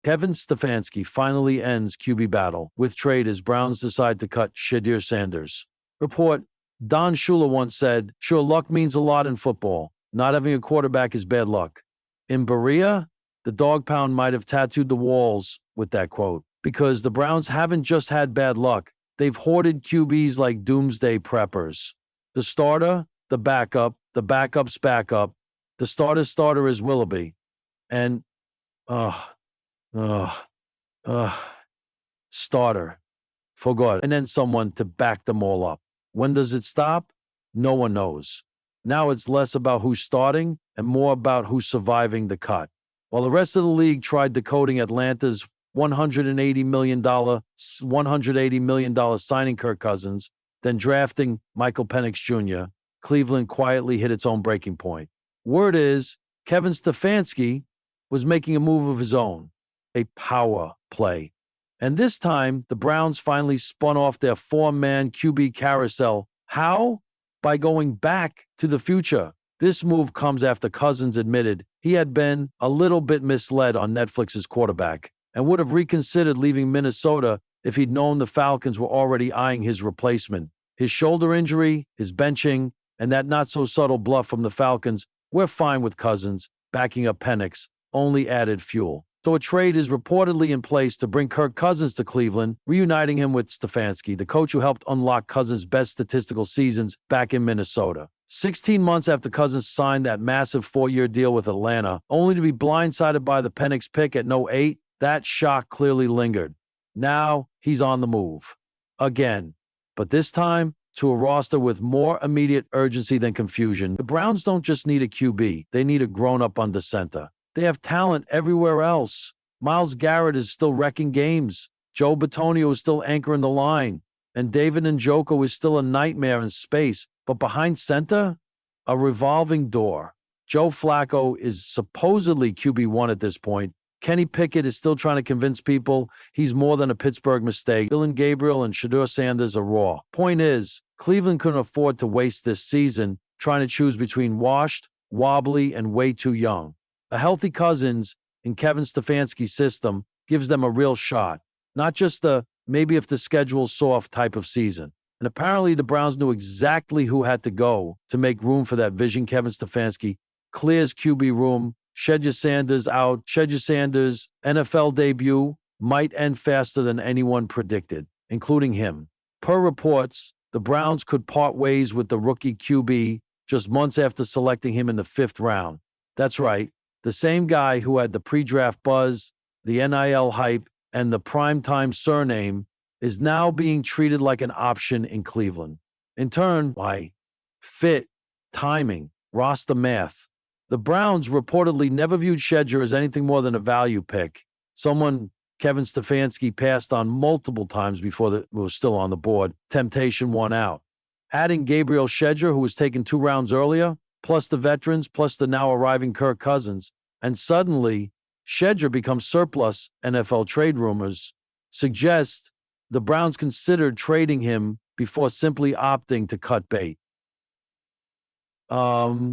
Kevin Stefanski finally ends QB battle with trade as Browns decide to cut Shedeur Sanders. Report, Don Shula once said, "Sure, luck means a lot in football. Not having a quarterback is bad luck." In Berea, the dog pound might have tattooed the walls with that quote, because the Browns haven't just had bad luck. They've hoarded QBs like doomsday preppers. The starter, the backup's backup. The starter's starter is Willoughby. And, ugh, ugh, ugh, starter. Forgot. And then someone to back them all up. When does it stop? No one knows. Now it's less about who's starting and more about who's surviving the cut. While the rest of the league tried decoding Atlanta's $180 million signing Kirk Cousins, then drafting Michael Penix Jr., Cleveland quietly hit its own breaking point. Word is, Kevin Stefanski was making a move of his own, a power play. And this time, the Browns finally spun off their four-man QB carousel. How? By going back to the future. This move comes after Cousins admitted he had been a little bit misled on Netflix's quarterback and would have reconsidered leaving Minnesota if he'd known the Falcons were already eyeing his replacement. His shoulder injury, his benching, and that not-so-subtle bluff from the Falcons, "We're fine with Cousins," backing up Penix, only added fuel. So a trade is reportedly in place to bring Kirk Cousins to Cleveland, reuniting him with Stefanski, the coach who helped unlock Cousins' best statistical seasons back in Minnesota. 16 months after Cousins signed that massive 4-year deal with Atlanta, only to be blindsided by the Penix pick at no 8, that shock clearly lingered. Now he's on the move. Again. But this time, to a roster with more immediate urgency than confusion. The Browns don't just need a QB, they need a grown-up under center. They have talent everywhere else. Myles Garrett is still wrecking games. Joe Bitonio is still anchoring the line. And David Njoku is still a nightmare in space. But behind center, a revolving door. Joe Flacco is supposedly QB1 at this point. Kenny Pickett is still trying to convince people he's more than a Pittsburgh mistake. Dylan Gabriel and Shedeur Sanders are raw. Point is, Cleveland couldn't afford to waste this season trying to choose between washed, wobbly, and way too young. A healthy Cousins in Kevin Stefanski's system gives them a real shot, not just a maybe if the schedule's soft type of season. And apparently the Browns knew exactly who had to go to make room for that vision. Kevin Stefanski clears QB room. Shedeur Sanders out. Shedeur Sanders' NFL debut might end faster than anyone predicted, including him. Per reports, the Browns could part ways with the rookie QB just months after selecting him in the 5th round. That's right. The same guy who had the pre-draft buzz, the NIL hype, and the primetime surname is now being treated like an option in Cleveland. In turn, why? Fit, timing, roster math. The Browns reportedly never viewed Shedeur as anything more than a value pick, someone Kevin Stefanski passed on multiple times before it was still on the board. Temptation won out. Adding Gabriel Shedeur, who was taken 2 rounds earlier, plus the veterans, plus the now arriving Kirk Cousins, and suddenly Shedeur becomes surplus. NFL trade rumors suggest the Browns considered trading him before simply opting to cut bait.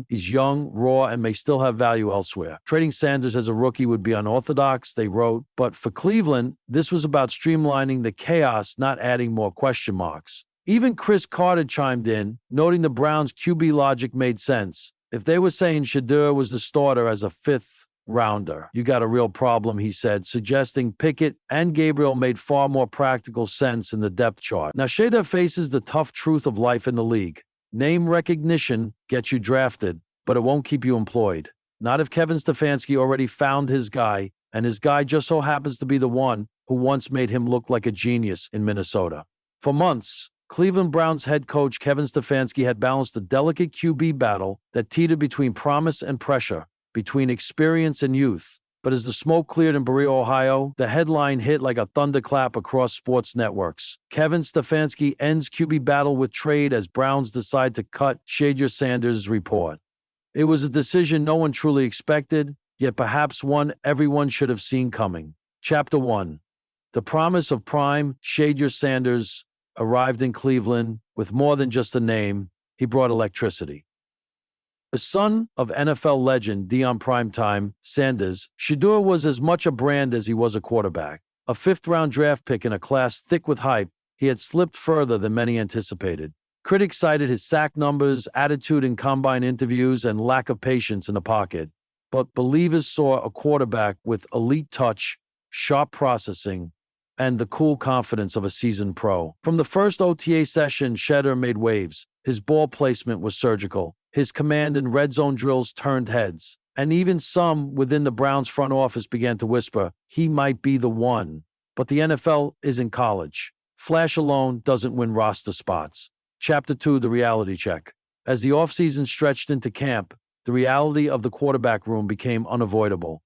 He's young, raw, and may still have value elsewhere. Trading Sanders as a rookie would be unorthodox, they wrote, but for Cleveland, this was about streamlining the chaos, not adding more question marks. Even Chris Carter chimed in, noting the Browns' QB logic made sense. If they were saying Shedeur was the starter as a 5th rounder, you got a real problem, he said, suggesting Pickett and Gabriel made far more practical sense in the depth chart. Now, Shedeur faces the tough truth of life in the league. Name recognition gets you drafted, but it won't keep you employed. Not if Kevin Stefanski already found his guy, and his guy just so happens to be the one who once made him look like a genius in Minnesota. For months, Cleveland Browns head coach Kevin Stefanski had balanced a delicate QB battle that teetered between promise and pressure, between experience and youth. But as the smoke cleared in Berea, Ohio, the headline hit like a thunderclap across sports networks. Kevin Stefanski ends QB battle with trade as Browns decide to cut Shedeur Sanders' report. It was a decision no one truly expected, yet perhaps one everyone should have seen coming. Chapter 1. The promise of prime Shedeur Sanders arrived in Cleveland with more than just a name. He brought electricity. The son of NFL legend Deion Primetime Sanders, Shedeur was as much a brand as he was a quarterback. A fifth-round draft pick in a class thick with hype, he had slipped further than many anticipated. Critics cited his sack numbers, attitude in combine interviews, and lack of patience in the pocket. But believers saw a quarterback with elite touch, sharp processing, and the cool confidence of a seasoned pro. From the first OTA session, Shedeur made waves. His ball placement was surgical. His command and red zone drills turned heads. And even some within the Browns front office began to whisper, he might be the one. But the NFL isn't college. Flash alone doesn't win roster spots. Chapter 2, The Reality Check. As the offseason stretched into camp, the reality of the quarterback room became unavoidable.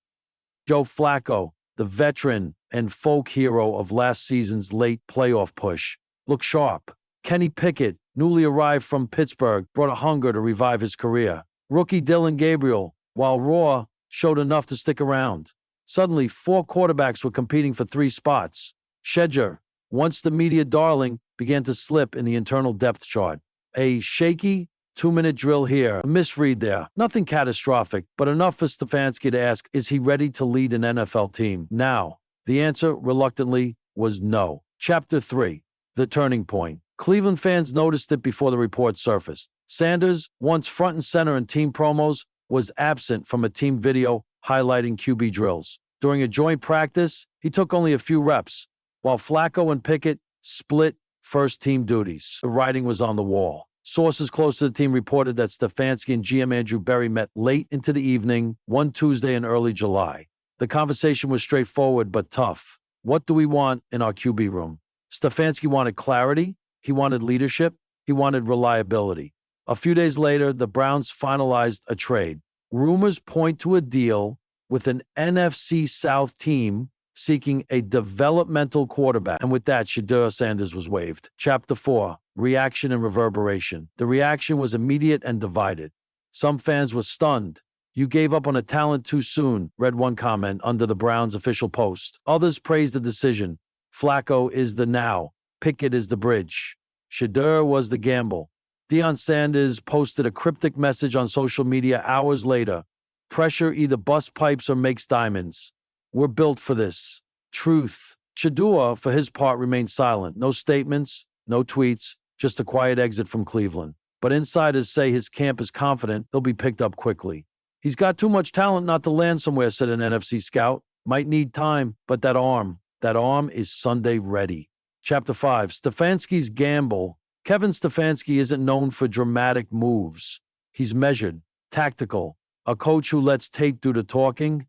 Joe Flacco, the veteran and folk hero of last season's late playoff push, looked sharp. Kenny Pickett, newly arrived from Pittsburgh, brought a hunger to revive his career. Rookie Dylan Gabriel, while raw, showed enough to stick around. Suddenly, 4 quarterbacks were competing for 3 spots. Shedeur, once the media darling, began to slip in the internal depth chart. A shaky 2-minute drill here, a misread there. Nothing catastrophic, but enough for Stefanski to ask, is he ready to lead an NFL team now? The answer, reluctantly, was no. Chapter 3, The Turning Point. Cleveland fans noticed it before the report surfaced. Sanders, once front and center in team promos, was absent from a team video highlighting QB drills. During a joint practice, he took only a few reps, while Flacco and Pickett split first-team duties. The writing was on the wall. Sources close to the team reported that Stefanski and GM Andrew Berry met late into the evening, one Tuesday in early July. The conversation was straightforward but tough. What do we want in our QB room? Stefanski wanted clarity. He wanted leadership. He wanted reliability. A few days later, the Browns finalized a trade. Rumors point to a deal with an NFC South team seeking a developmental quarterback. And with that, Shedeur Sanders was waived. Chapter 4, Reaction and Reverberation. The reaction was immediate and divided. Some fans were stunned. You gave up on a talent too soon, read one comment under the Browns' official post. Others praised the decision. Flacco is the now. Pickett is the bridge. Shedeur was the gamble. Deion Sanders posted a cryptic message on social media hours later. Pressure either busts pipes or makes diamonds. We're built for this. Truth. Shedeur, for his part, remained silent. No statements, no tweets, just a quiet exit from Cleveland. But insiders say his camp is confident he'll be picked up quickly. He's got too much talent not to land somewhere, said an NFC scout. Might need time, but that arm is Sunday ready. Chapter 5, Stefanski's gamble. Kevin Stefanski isn't known for dramatic moves. He's measured, tactical, a coach who lets tape do the talking.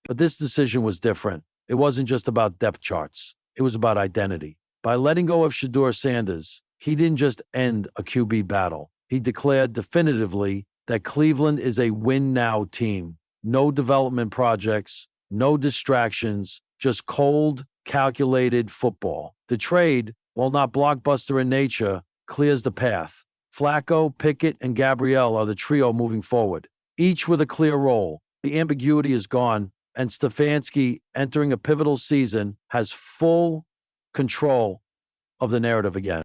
But this decision was different. It wasn't just about depth charts. It was about identity. By letting go of Shedeur Sanders, he didn't just end a QB battle. He declared definitively that Cleveland is a win-now team. No development projects, no distractions, just cold, calculated football. The trade, while not blockbuster in nature, clears the path. Flacco, Pickett, and Gabrielle are the trio moving forward, each with a clear role. The ambiguity is gone, and Stefanski, entering a pivotal season, has full control of the narrative again.